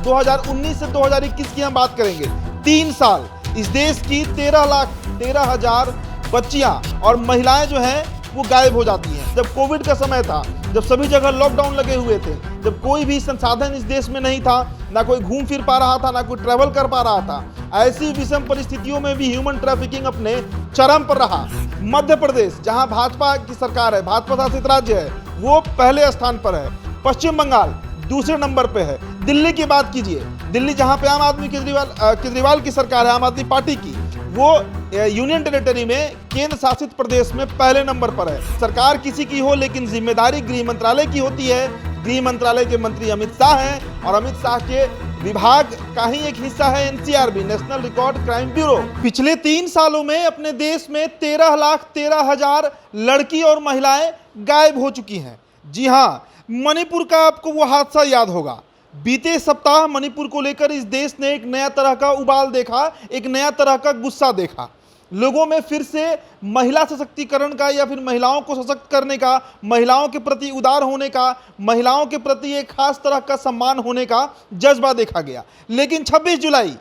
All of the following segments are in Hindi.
2019 से 2021 की हम बात करेंगे, 3 साल इस देश की 13,13,000 बच्चियां और महिलाएं जो हैं वो गायब हो जाती हैं। जब कोविड का समय था, जब सभी जगह लॉकडाउन लगे हुए थे, जब कोई भी संसाधन इस देश में नहीं था, ना कोई घूम फिर पा रहा था, ना कोई ट्रैवल कर पा रहा था, ऐसी विषम परिस्थितियों में भी ह्यूमन ट्रैफिकिंग अपने चरम पर रहा। मध्य प्रदेश, जहां भाजपा की सरकार है, भाजपा शासित राज्य है, वो पहले स्थान पर है। पश्चिम बंगाल दूसरे नंबर पे है। दिल्ली की बात कीजिए, दिल्ली जहां पे आम आदमी केजरीवाल की सरकार है, आम आदमी पार्टी की, वो यूनियन टेरिटरी में केंद्र शासित प्रदेश में पहले नंबर पर है। सरकार किसी की हो, लेकिन जिम्मेदारी गृह मंत्रालय की होती है। गृह मंत्रालय के मंत्री अमित शाह हैं और अमित शाह के विभाग का ही एक हिस्सा है NCRB, national record crime bureau. पिछले 3 सालों में अपने देश में 13,13,000 लड़की और महिलाएं गायब हो चुकी हैं। जी हां, मणिपुर का आपको वो हादसा याद होगा। बीते सप्ताह मणिपुर को लेकर इस देश ने एक नया तरह का उबाल देखा, एक नया तरह का गुस्सा देखा। लोगों में फिर से महिला सशक्तिकरण का या फिर महिलाओं को सशक्त करने का, महिलाओं के प्रति उदार होने का, महिलाओं के प्रति एक खास तरह का सम्मान होने का जज्बा देखा गया। लेकिन 26 जुलाई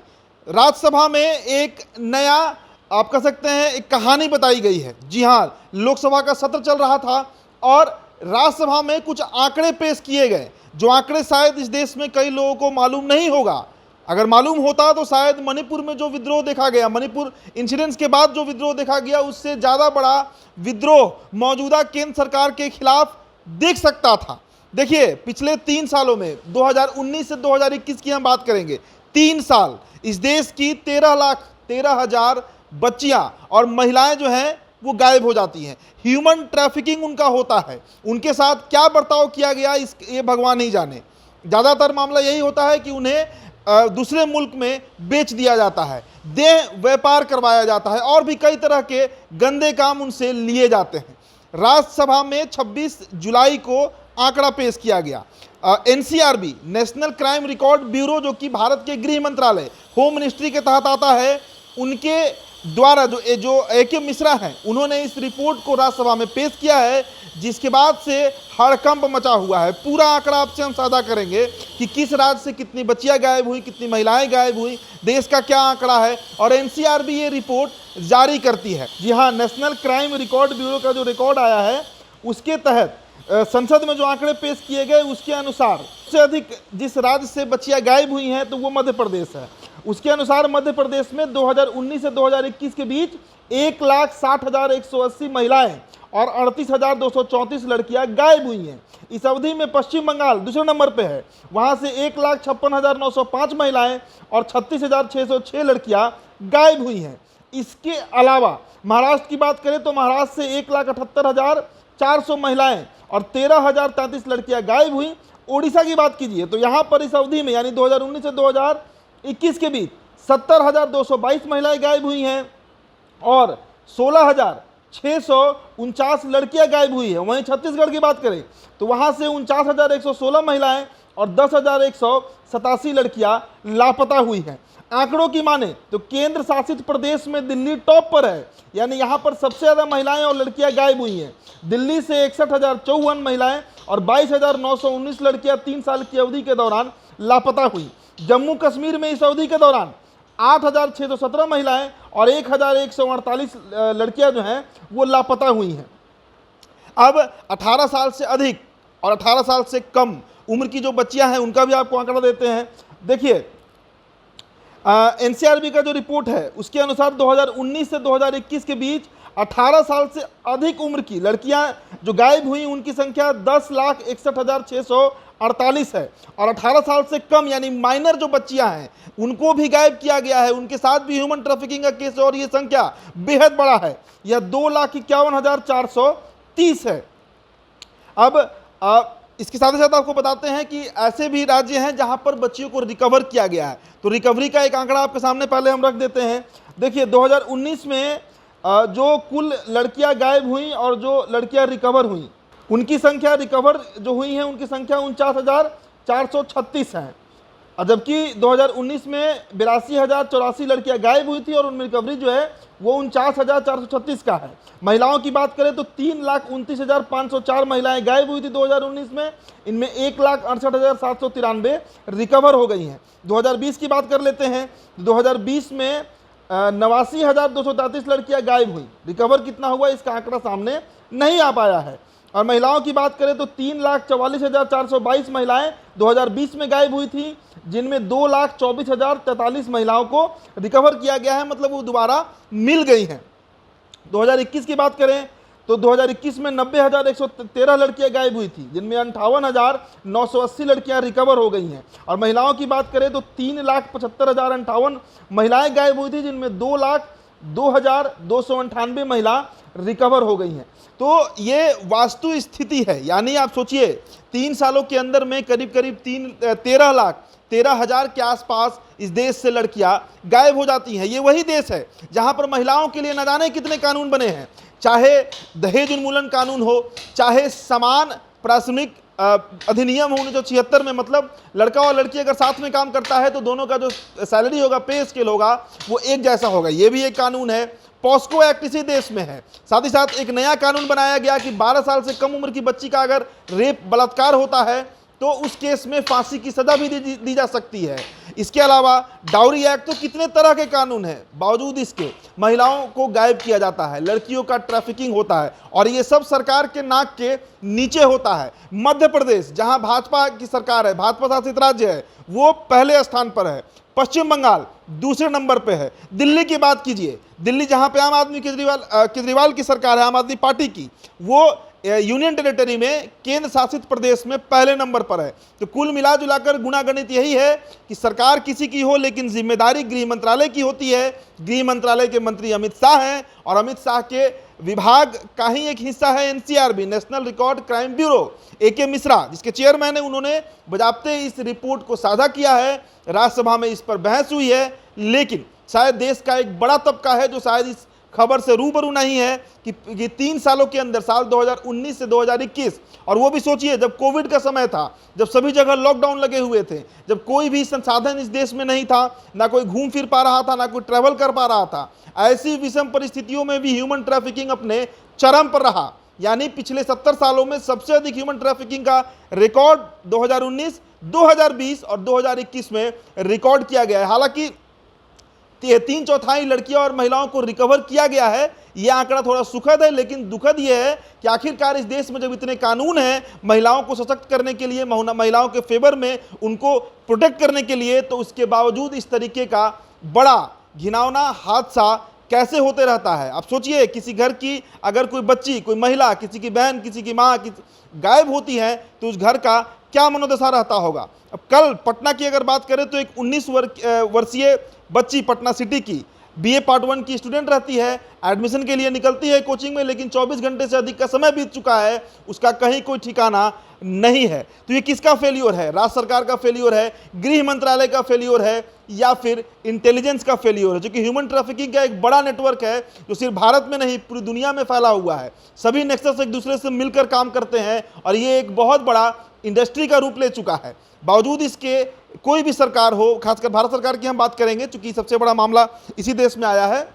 राज्यसभा में एक नया, आप कह सकते हैं, एक कहानी बताई गई है। जी हाँ, लोकसभा का सत्र चल रहा था और राज्यसभा में कुछ आंकड़े पेश किए गए, जो आंकड़े शायद इस देश में कई लोगों को मालूम नहीं होगा। अगर मालूम होता तो शायद मणिपुर में जो विद्रोह देखा गया, मणिपुर इंसिडेंट्स के बाद जो विद्रोह देखा गया, उससे ज़्यादा बड़ा विद्रोह मौजूदा केंद्र सरकार के खिलाफ देख सकता था। देखिए, पिछले 3 सालों में 2019 से 2021 की हम बात करेंगे, 3 साल इस देश की 13,13,000 बच्चियां और महिलाएं जो हैं वो गायब हो जाती हैं। ह्यूमन ट्रैफिकिंग उनका होता है, उनके साथ क्या बर्ताव किया गया ये भगवान ही जाने। ज़्यादातर मामला यही होता है कि उन्हें दूसरे मुल्क में बेच दिया जाता है, देह व्यापार करवाया जाता है और भी कई तरह के गंदे काम उनसे लिए जाते हैं। राज्यसभा में 26 जुलाई को आंकड़ा पेश किया गया। NCRB, national crime record bureau, जो कि भारत के गृह मंत्रालय, होम मिनिस्ट्री के तहत आता है, उनके द्वारा जो AK मिश्रा हैं, उन्होंने इस रिपोर्ट को राज्यसभा में पेश किया है, जिसके बाद से हड़कंप मचा हुआ है। पूरा आंकड़ा आपसे हम साझा करेंगे कि किस राज्य से कितनी बच्चियां गायब हुई, कितनी महिलाएं गायब हुई, देश का क्या आंकड़ा है, और एनसीआरबी ये रिपोर्ट जारी करती है। जी हाँ, नेशनल क्राइम रिकॉर्ड ब्यूरो का जो रिकॉर्ड आया है, उसके तहत संसद में जो आंकड़े पेश किए गए, उसके अनुसार सबसे अधिक जिस राज्य से बच्चियां गायब हुई हैं तो वो मध्य प्रदेश है। उसके अनुसार मध्य प्रदेश में 2019 से 2021 के बीच 1,60,180 महिलाएं और 38,234 लड़कियां गायब हुई हैं। इस अवधि में पश्चिम बंगाल दूसरे नंबर पे है, वहां से 1,56,905 महिलाएं और 36,606 लड़कियां गायब हुई हैं। इसके अलावा महाराष्ट्र की बात करें तो महाराष्ट्र से 1,78,400 महिलाएं और 13,033 लड़कियां गायब हुई। ओडिशा की बात कीजिए तो यहाँ पर इस अवधि में यानी 2019 से 2021 के बीच 70,222 महिलाएं गायब हुई हैं और 16,649 लड़कियां गायब हुई है। वहीं छत्तीसगढ़ की बात करें तो वहां से 49,116 महिलाएं और 10,187 लड़कियां लापता हुई हैं। आंकड़ों की माने तो केंद्र शासित प्रदेश में दिल्ली टॉप पर है, यानी यहां पर सबसे ज्यादा महिलाएं और लड़कियां गायब हुई हैं। दिल्ली से 61,054 महिलाएं और 22,919 लड़कियां 3 साल की अवधि के दौरान लापता हुई। जम्मू कश्मीर में इस अवधि के दौरान 8,617 महिलाएं और 1,148 लड़कियां जो हैं वो लापता हुई हैं। अब 18 साल से अधिक और 18 साल से कम उम्र की जो बच्चियां हैं उनका भी आपको आंकड़ा देते हैं। देखिए, एनसीआरबी का जो रिपोर्ट है उसके अनुसार 2019 से 2021 के बीच 18 साल से अधिक उम्र की लड़कियां जो गायब हुई उनकी संख्या 10,61,648 है और 18 साल से कम यानी माइनर जो बच्चियां हैं उनको भी गायब किया गया है, उनके साथ भी ह्यूमन ट्रैफिकिंग का केस है और ये संख्या बेहद बड़ा है, यह 2,51,430 है। अब इसके साथ ही साथ आपको बताते हैं कि ऐसे भी राज्य हैं जहां पर बच्चियों को रिकवर किया गया है, तो रिकवरी का एक आंकड़ा आपके सामने पहले हम रख देते हैं। देखिए, 2019 में जो कुल लड़कियां गायब हुई और जो लड़कियां रिकवर हुई उनकी संख्या, रिकवर जो हुई हैं उनकी संख्या 49,436 है, जबकि 2019 में 82,084 लड़कियां गायब हुई थी और उनमें रिकवरी जो है वो 49,436 का है। महिलाओं की बात करें तो 3,29,504 महिलाएं गायब हुई थी 2019 में, इनमें 1,68,793 रिकवर हो गई हैं। 2020 की बात कर लेते हैं, 2020 में 89,233 लड़कियां गायब हुई। रिकवर कितना हुआ इसका आंकड़ा सामने नहीं आ पाया है। और महिलाओं की बात करें तो 3,44,422 महिलाएं 2020 में गायब हुई थी, जिनमें 2,24,043 महिलाओं को रिकवर किया गया है, मतलब वो दोबारा मिल गई हैं। 2021 की बात करें तो 2021 में 90,113 लड़कियां गायब हुई थी, जिनमें 58,980 लड़कियां रिकवर हो गई हैं। और महिलाओं की बात करें तो 3,75,058 महिलाएं गायब हुई थी, जिनमें 2,02,298 महिला रिकवर हो गई हैं। तो ये वास्तु स्थिति है, यानी आप सोचिए 3 सालों के अंदर में करीब करीब 13,00,000 के आसपास इस देश से लड़कियां गायब हो जाती हैं। ये वही देश है जहां पर महिलाओं के लिए न जाने कितने कानून बने हैं, चाहे दहेज उन्मूलन कानून हो, चाहे समान प्राथमिक अधिनियम हो 1976 में, मतलब लड़का और लड़की अगर साथ में काम करता है तो दोनों का जो सैलरी होगा, पे स्केल होगा, वो एक जैसा होगा। ये भी एक कानून है। पॉस्को एक्ट इसी देश में है। साथ ही साथ एक नया कानून बनाया गया कि 12 साल से कम उम्र की बच्ची का अगर रेप बलात्कार होता है तो उस केस में फांसी की सजा भी दी जा सकती है। इसके अलावा डाउरी एक्ट, तो कितने तरह के कानून हैं, बावजूद इसके महिलाओं को गायब किया जाता है, लड़कियों का ट्रैफिकिंग होता है, और ये सब सरकार के नाक के नीचे होता है। मध्य प्रदेश, जहां भाजपा की सरकार है, भाजपा शासित राज्य है, वो पहले स्थान पर है। पश्चिम बंगाल दूसरे नंबर पे है। दिल्ली की बात कीजिए, दिल्ली जहां पे आम आदमी केजरीवाल की सरकार है, आम आदमी पार्टी की, वो यूनियन टेरिटरी में केंद्र शासित प्रदेश में पहले नंबर पर है। तो कुल मिला जुलाकर गुणागणित यही है कि सरकार किसी की हो, लेकिन जिम्मेदारी गृह मंत्रालय की होती है। गृह मंत्रालय के मंत्री अमित शाह हैं, और अमित शाह के विभाग का ही एक हिस्सा है NCRB, national record crime bureau. AK Mishra, जिसके चेयरमैन है, उन्होंने बजाबते इस रिपोर्ट को साझा किया है। राज्यसभा में इस पर बहस हुई है, लेकिन शायद देश का एक बड़ा तबका है जो शायद इस खबर से रूबरू नहीं है कि 3 सालों के अंदर, साल 2019 से 2021, और वो भी सोचिए जब कोविड का समय था, जब सभी जगह लॉकडाउन लगे हुए थे, जब कोई भी संसाधन इस देश में नहीं था, ना कोई घूम फिर पा रहा था, ना कोई ट्रैवल कर पा रहा था, ऐसी विषम परिस्थितियों में भी ह्यूमन ट्रैफिकिंग अपने चरम पर रहा। यानी पिछले 70 सालों में सबसे अधिक ह्यूमन ट्रैफिकिंग का रिकॉर्ड 2019, 2020 और 2021 में रिकॉर्ड किया गया है। हालांकि 3/4 लड़कियों और महिलाओं को रिकवर किया गया है। यह आंकड़ा थोड़ा सुखद है, लेकिन दुखद यह है कि आखिरकार इस देश में जब इतने कानून हैं महिलाओं को सशक्त करने के लिए, महिलाओं के फेवर में उनको प्रोटेक्ट करने के लिए, तो उसके बावजूद इस तरीके का बड़ा घिनौना हादसा कैसे होते रहता है। आप सोचिए, किसी घर की अगर कोई बच्ची, कोई महिला, किसी की बहन, किसी की माँ गायब होती है तो उस घर का क्या मनोदशा रहता होगा। अब कल पटना की अगर बात करें तो एक 19 वर्षीय बच्ची पटना सिटी की BA पार्ट 1 की स्टूडेंट रहती है, एडमिशन के लिए निकलती है कोचिंग में, लेकिन 24 घंटे से अधिक का समय बीत चुका है, उसका कहीं कोई ठिकाना नहीं है। तो ये किसका फेल्योर है? राज्य सरकार का फेल्योर है, गृह मंत्रालय का फेल्योर है, या फिर इंटेलिजेंस का फेल्योर है? जो कि ह्यूमन ट्रैफिकिंग का एक बड़ा नेटवर्क है जो सिर्फ भारत में नहीं पूरी दुनिया में फैला हुआ है। सभी नेक्सस एक दूसरे से मिलकर काम करते हैं और ये एक बहुत बड़ा इंडस्ट्री का रूप ले चुका है। बावजूद इसके कोई भी सरकार हो, खासकर भारत सरकार की हम बात करेंगे चूंकि सबसे बड़ा मामला इसी देश में आया है,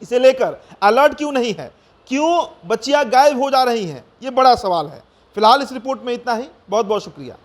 इसे लेकर अलर्ट क्यों नहीं है? क्यों बच्चियां गायब हो जा रही हैं? ये बड़ा सवाल है। फिलहाल इस रिपोर्ट में इतना ही। बहुत बहुत शुक्रिया।